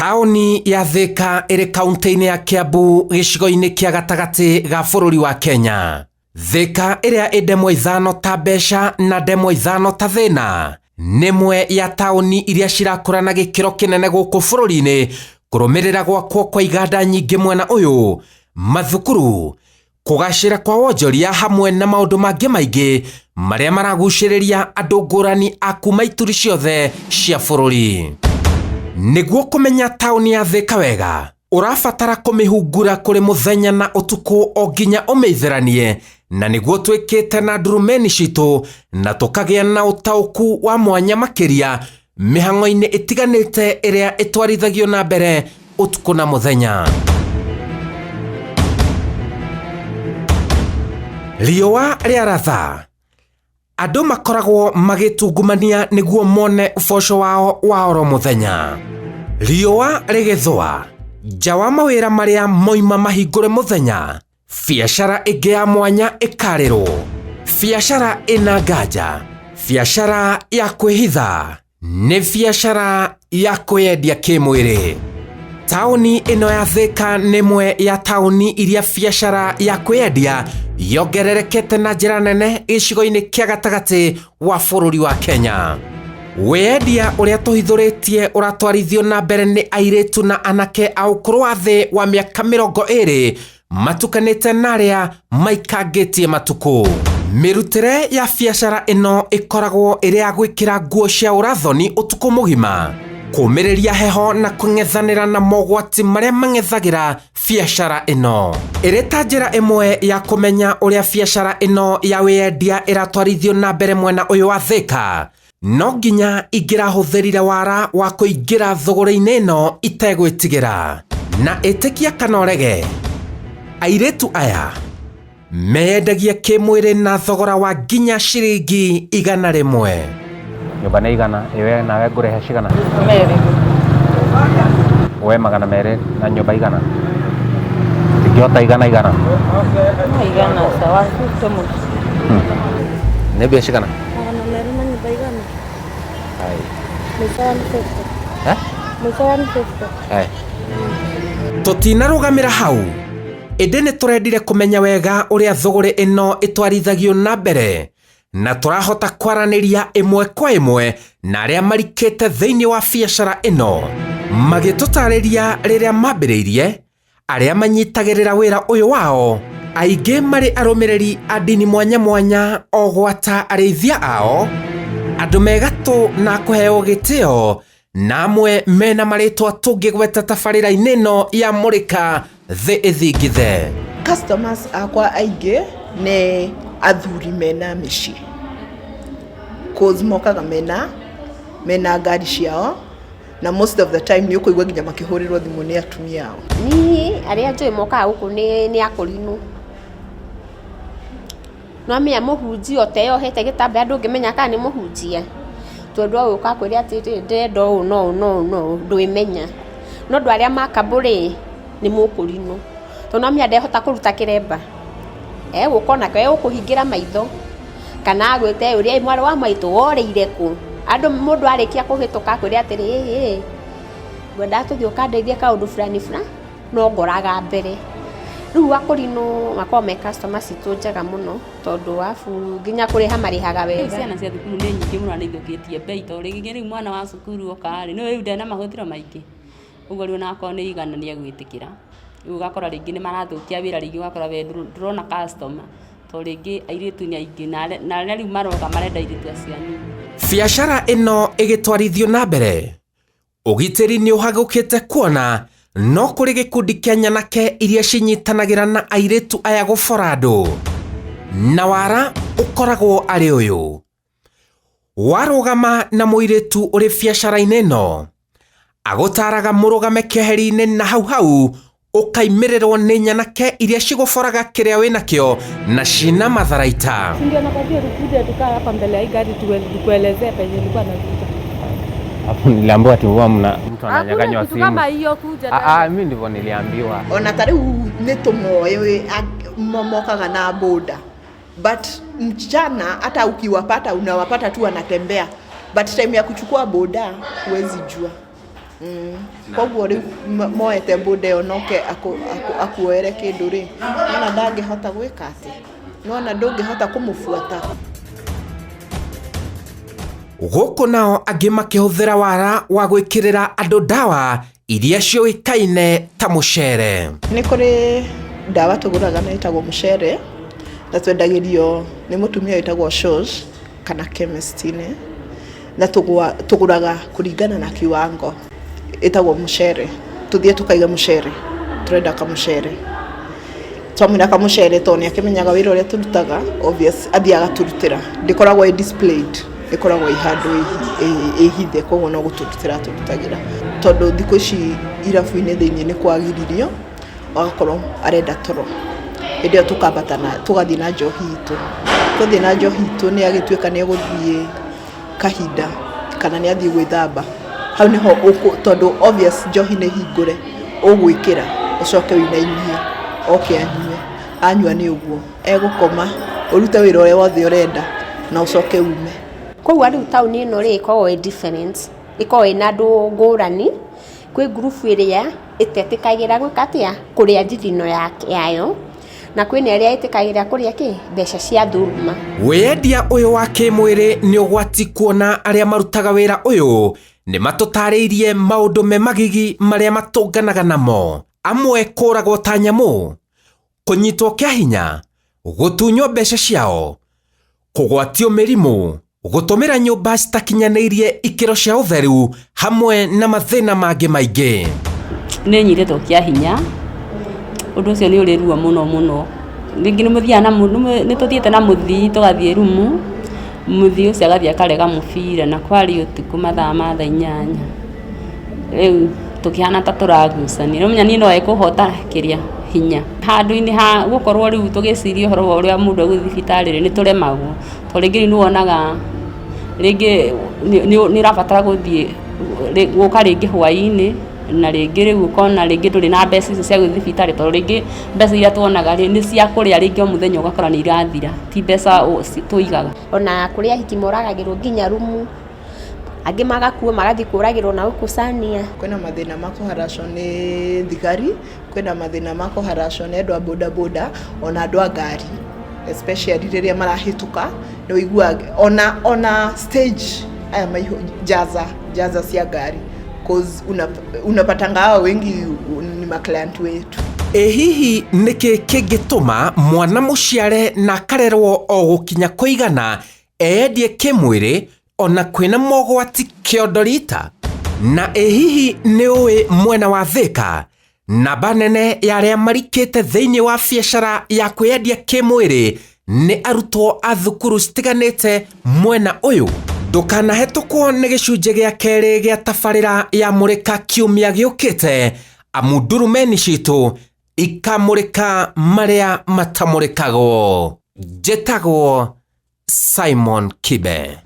Taoni ya Thika iri kaunti-ini ya Kiambu gicigo-ini kia gatagati ga bururi wa Kenya. Thika iria i ndemwa ithano ta mbeca na ndemwa ithano ta thina nimwe ya taoni iria cirakura na gikiro kinene guku bururi-ini kurumirira gwakwo kwa iganda nyingi mwena uyu, mathukuru, kugacira kwa wonjoria hamwe na maundu mangi maingi maria maraguciriria andu ngurani a kuma ituri ciothe cia bururi. Niguo kumenya taoni ya Thika wega, urabatara kumihungura kuri muthenya na utuku o nginya umeitheranie, na niguo twikite na ndurumeni citu na tukagia na utauku wa mwanya makiria mihango-ini itiganite iria itwarithagio na mbere utuku na muthenya. Riũa rĩaratha, andu makoragwo magitungumania niguo mone uboco wao wa oro muthenya. Riũa rĩgĩthũa, nja wa mawĩra maria moima mahingũre muthenya, biacara ĩngĩ ya mwanya ĩkarĩrwo, biacara ĩna nganja, biacara ya kwĩhitha, nĩ biacara ya kwĩendia kĩmwĩrĩ. Taoni ĩno ya Thika nĩ ĩmwe ya taoni iria biacara ya kwĩendia yongererekete na njĩra nene gĩcigo-inĩ kĩa gatagati wa bũrũri wa Kenya. Wĩendia ũrĩa tũhithũrĩtie ũratwarithio na mbere nĩ airĩtu na anake a ũkũrũ wa thĩ wa mĩaka 20 matukanĩte na arĩa maikangĩtie matukũ. Mĩrutĩre ya biacara ĩno ĩkoragwo ĩrĩ ya gwĩkĩra nguo cia ũrathoni ũtukũ mũgima, kũmĩrĩria heho na kũng'ethanĩra na mogwati marĩa mang'ethagĩra biacara ĩno. Ĩrĩ ta njĩra ĩmwe ya kũmenya ũrĩa biacara ĩno ya wĩendia ĩratwarithio na mbere mwena ũyũ wa Thika, no nginya ingĩrahũthĩrire wara wa kũingĩra thũgũrĩ-inĩ ĩno itegwĩtigĩra. Na ĩtĩkia kana ũrege, airĩtu aya meyendagia kĩmwĩrĩ na thogora wa nginya ciringi 100. Nyũmba nĩ 100, iwe nawe ngũrĩhe cigana? 200. We 200 na nyũmba 100. Tingĩhota 100. 100 sawa, 150 mũci. Nĩ mbia cigana? 200 na nyũmba 100. Hai. Mũico 150. Mũico 150. Hai. Tũtinarũgamĩra hau, ĩndĩ nĩ tũrendire kũmenya wega ũrĩa thũgũrĩ ĩno ĩtwarithagio na mbere, na tũrahota kwaranĩria ĩmwe kwa ĩmwe na arĩa marikĩte thĩinĩ wa biacara ĩno, magĩtũtarĩria rĩrĩa mambĩrĩirie, arĩa manyitagĩrĩra wĩra ũyũ wao, aingĩ marĩ arũmĩrĩri a ndini mwanya mwanya o gwata arĩithia ao, andũ megatũ na kũheo gĩtĩo, na amwe mena marĩtwa tũngĩgweta tabarĩra-inĩ ĩno ya Mũrĩka thĩ ĩthingithe. Customers akwa aingĩ nĩ athuri mena mĩciĩ, cause mokaga mena ngari ciao, na most of the time nĩ ũkũigua nginya makĩhũrĩrwo thimũ nĩ atumia ao. Niĩ arĩa njũĩ mokaga gũkũ nĩ akũrinũ. No amenya mũhunjia ũteyohete gĩtambaya ndũngĩmenya kana nĩ mũhunjia. Tondũ ũgũka kwĩrĩa atĩrĩ ndĩrenda ũũ no ndwĩmenya. No andũ arĩa makambũrĩ nĩ mũkũrinũ. Tondũ no amenya ndehota kũruta kĩremba. Gũkona kwe ũkũhingĩra maitho. Kana agwĩte ũrĩa mwarĩ wa maitũ worĩire kũ. Andũ mũndũ arĩkia kũhĩtũka kwĩrĩa atĩrĩ ngwenda tũthiĩ ũkandeithie kaũndũ fulani no ngoraga mbere. Rĩu akũrinũ makoragwo me customer citũ njega mũno, tondũ afu nginya kũrĩha marĩhaga wega. Ciana cia thukuru nĩ nyingĩ mũno nĩithũkĩtie bei, tondũ rĩngĩ mwana wa cukuru oka-rĩ nĩ rĩu ndena mahũthĩro maingĩ. Ũguo rĩu onakorwo nĩ 100 nĩegwĩtĩkĩra. Rĩu ũgakora rĩngĩ nĩ marathũkia wĩra, rĩngĩ ũgakora we ndũrona customer, tondũ rĩngĩ airĩtu nĩ aingĩ na rĩu maroka marenda airĩtu acio anini. Biacara ĩno ĩgĩtwarithio na mbere, ũgitĩri nĩ ũhagũkĩte kuona no kũrĩ gĩkundi kĩa nyanake iria cinyitanagĩra na airĩtu aya gũbora andũ, na wara ũkoragwo arĩ ũyũ: warũgama na mũirĩtu ũrĩ biacara-inĩ ĩno, agũtaraga mũrũgame keheri-inĩ na hau ũkaimĩrĩrwo nĩ nyanake iria cigũboraga kĩrĩa wĩnakĩo na cina matharaita. Ndio nakwambia ukuje tukaa hapa mbele ya gari tukuelezee penye nilikuwa nakuja. Hapo niliambiwa ati huwa mtu ananyang'anywa simu. Kama hiyo kuja. Mimi ndivyo niliambiwa. Ona ta rĩu nĩ tũmoĩ mokaga na boda, but mchana hata ukiwapata unawapata tu wanatembea, but time ya kuchukua boda huwezi jua. koguo riu moete bude yo noke akuoere kindu ri nona ndangihota gwika ati nona ndungihota kumufuata. Guku nao angi makihuthira wara wa gwikirira andu dawa iria ciuikaine ta mucere. Ni kuri dawa tuguraga na itagwo mucere na twendagirio ni mutumia witagwo shows kana chemist-ini na tuguraga kuringana na kiwango itagwo mucere. Tuthie tukaiga mucere turenda ka mucere twamwira ka mucere to ni akimenyaga wira uria turutaga obvious athiaga turutira ndikoragwo displayed ikoragwo ihandu ihithe koguo no guturutira turutagira tondu thikũ ici irabu-inĩ thĩinĩ nĩ kwagiririo agakorwo arenda toro hĩndĩ ĩyo tukambatana tugathii na njohi itu tuthii na njohi itu nĩ agĩtuĩka nĩ egũthiĩ kahinda kana nĩ athiĩ gwĩthamba hau nĩho tondu obvious njohi nĩ hingũre ũgwĩkĩra ũcoke wĩinainie oke anyua nĩ ũguo egũkoma ũrute wĩra ũrĩa wothe ũrenda na ũcoke ume. Koguo riu tauni ĩno rĩ ikoragwo different ikoragwo ina andũ ngũrani kwĩ ngurubu ĩrĩa ĩtetĩkagĩra gwĩka atĩa kũrĩa njithino yayo na kwĩna ĩrĩa ĩtĩkagĩra kũrĩa kĩ mbeca cia thũruma. Wĩendia ũyũ wa kĩmwĩrĩ nĩ ũgwati kuona arĩa marutaga wĩra ũyũ nĩ matũtarĩirie maũndũ me magigi marĩa matũnganaga namo. Amwe kũragwo ta nyamũ, kũnyitwo kĩa hinya, gũtunywo mbeca ciao, kũgwatio mĩrimũ, gũtũmĩra nyũmba citakinyanĩirie ikĩro cia ũtheru hamwe na mathĩna mangĩ maingĩ. Nĩ nyitĩtwo kĩa hinya ũndũ ũcio nĩ ũrĩ ruo mũno rĩngĩ nĩ mũthiaga nĩ tũthiĩte na mũthii tũgathiĩ rumu mũthii ũcio agathiĩ akarega mũbira na kwari ũtukũ mathaa ma thaa 8 rĩu tũkĩhana ta tũragucania rĩu menya niĩ no ekũhota kĩrĩa hinya handũ-inĩ ha gũkorwo rĩu tũgĩciria ũhoro wa ũrĩa mũndũ agũthiĩ thibitarĩ nĩ tũremagwo to rĩngĩ nĩ wonaga rĩngĩ nĩ ũrabatara gũthiĩ gũka rĩngĩ hwaĩ-inĩ na rĩngĩ rĩu ũkona rĩngĩ ndũrĩ na mbeca icio cia gũthiĩ thibitarĩ tondũ rĩngĩ mbeca iria tuonaga nĩ cia kũrĩa rĩngĩ o mũthenya ũgakora nĩ irathira ti mbeca tũigaga. Ona kũrĩa ahiki moragagĩrwo nginya rumu angĩ magakuo magathiĩ kũragĩrwo na ũkũcania. Kwĩna mathĩna ma kũharacwo nĩ thigari, kwĩna mathĩna ma kũharacwo nĩ andũ a bodaboda ona andũ a ngari especially rĩrĩa marahĩtũka nĩ ũiguaga ona stage aya jaza cia ngari cause unapatanga hao wengi ni maclient wetu. Hihi nĩkĩ kĩngĩtũma mwana mũciare na akarerwo o gũkinya kũigana eendie kĩmwĩrĩ ona kwĩna mogwati kĩondo rita? Na hihi nĩ ũĩ mwena wa Thĩka namba nene ya arĩa marikĩte thĩinĩ wa biacara ya kwĩendia kĩmwĩrĩ nĩ arutwo a thukuru citiganĩte mwena ũyũ? Ndũkanahĩtũkwo nĩ gĩcunjĩ gĩa kerĩ gĩa tabarĩra ya mũrĩka kiumia gĩũkĩte amu ndurumeni citũ ikamũrĩka marĩa matamũrĩkagwo. Njĩtagwo Simon Kibe.